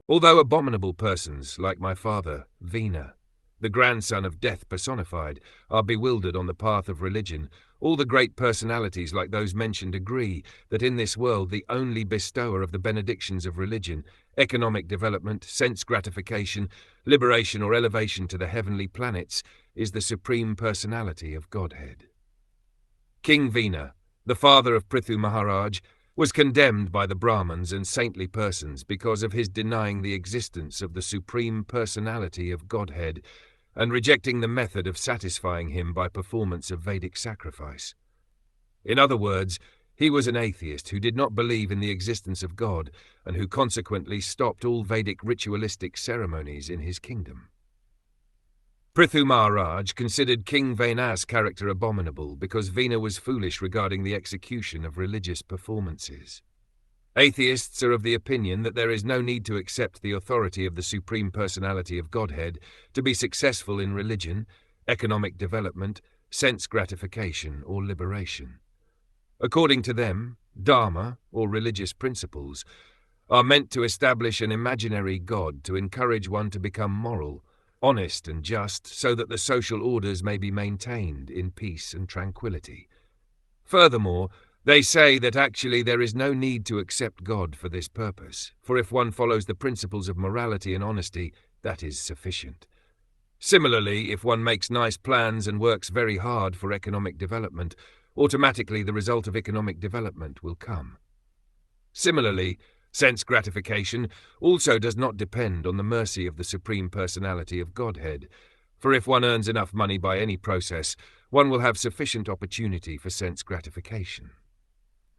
Although abominable persons, like my father, Vina, the grandson of death personified, are bewildered on the path of religion, all the great personalities like those mentioned agree that in this world the only bestower of the benedictions of religion, economic development, sense gratification, liberation or elevation to the heavenly planets is the Supreme Personality of Godhead. King Vina, the father of Prithu Maharaj, was condemned by the Brahmins and saintly persons because of his denying the existence of the Supreme Personality of Godhead and rejecting the method of satisfying him by performance of Vedic sacrifice. In other words, he was an atheist who did not believe in the existence of God and who consequently stopped all Vedic ritualistic ceremonies in his kingdom. Prithu Maharaj considered King Vena's character abominable because Vena was foolish regarding the execution of religious performances. Atheists are of the opinion that there is no need to accept the authority of the Supreme Personality of Godhead to be successful in religion, economic development, sense gratification, or liberation. According to them, dharma, or religious principles, are meant to establish an imaginary God to encourage one to become moral, honest and just, so that the social orders may be maintained in peace and tranquility. Furthermore, they say that actually there is no need to accept God for this purpose, for if one follows the principles of morality and honesty, that is sufficient. Similarly, if one makes nice plans and works very hard for economic development, automatically the result of economic development will come. Similarly, sense gratification also does not depend on the mercy of the Supreme Personality of Godhead, for if one earns enough money by any process, one will have sufficient opportunity for sense gratification.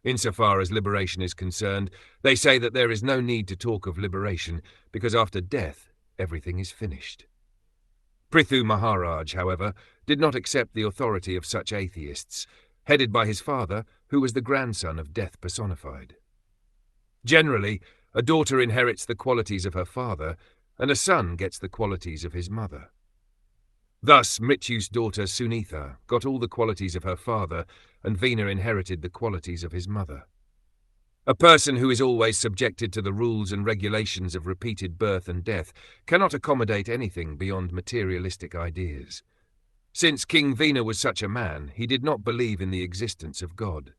Insofar as liberation is concerned, they say that there is no need to talk of liberation, because after death, everything is finished. Prithu Maharaj, however, did not accept the authority of such atheists, headed by his father, who was the grandson of death personified. Generally, a daughter inherits the qualities of her father, and a son gets the qualities of his mother. Thus, Mrityu's daughter Sunitha got all the qualities of her father, and Vena inherited the qualities of his mother. A person who is always subjected to the rules and regulations of repeated birth and death cannot accommodate anything beyond materialistic ideas. Since King Vena was such a man, he did not believe in the existence of God.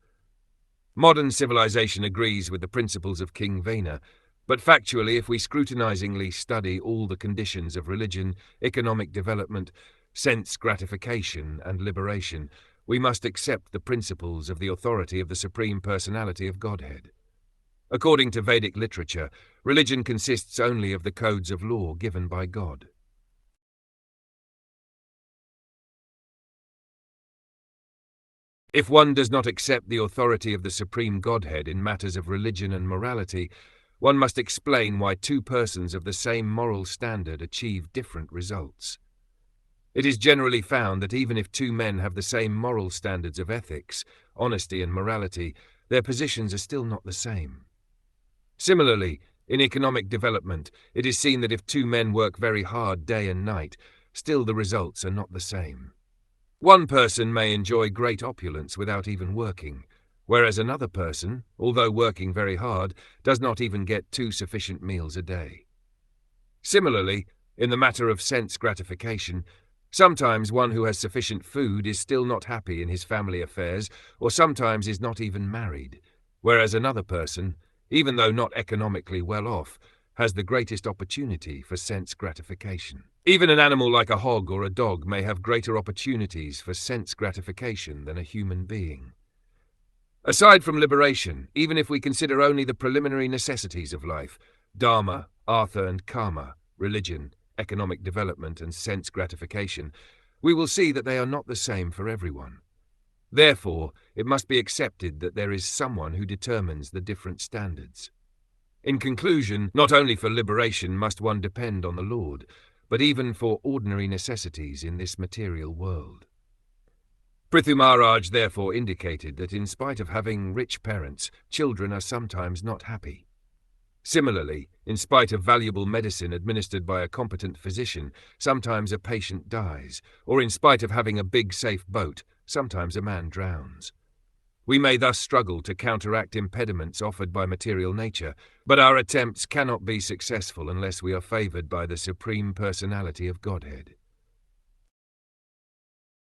Modern civilization agrees with the principles of King Vena, but factually, if we scrutinizingly study all the conditions of religion, economic development, sense gratification, and liberation, we must accept the principles of the authority of the Supreme Personality of Godhead. According to Vedic literature, religion consists only of the codes of law given by God. If one does not accept the authority of the Supreme Godhead in matters of religion and morality, one must explain why two persons of the same moral standard achieve different results. It is generally found that even if two men have the same moral standards of ethics, honesty and morality, their positions are still not the same. Similarly, in economic development, it is seen that if two men work very hard day and night, still the results are not the same. One person may enjoy great opulence without even working, whereas another person, although working very hard, does not even get 2 sufficient meals a day. Similarly, in the matter of sense gratification, sometimes one who has sufficient food is still not happy in his family affairs, or sometimes is not even married, whereas another person, even though not economically well off, has the greatest opportunity for sense gratification. Even an animal like a hog or a dog may have greater opportunities for sense gratification than a human being. Aside from liberation, even if we consider only the preliminary necessities of life, dharma, artha and karma, religion, economic development and sense gratification, we will see that they are not the same for everyone. Therefore, it must be accepted that there is someone who determines the different standards. In conclusion, not only for liberation must one depend on the Lord, but even for ordinary necessities in this material world. Prithu Maharaj therefore indicated that in spite of having rich parents, children are sometimes not happy. Similarly, in spite of valuable medicine administered by a competent physician, sometimes a patient dies, or in spite of having a big safe boat, sometimes a man drowns. We may thus struggle to counteract impediments offered by material nature, but our attempts cannot be successful unless we are favored by the Supreme Personality of Godhead.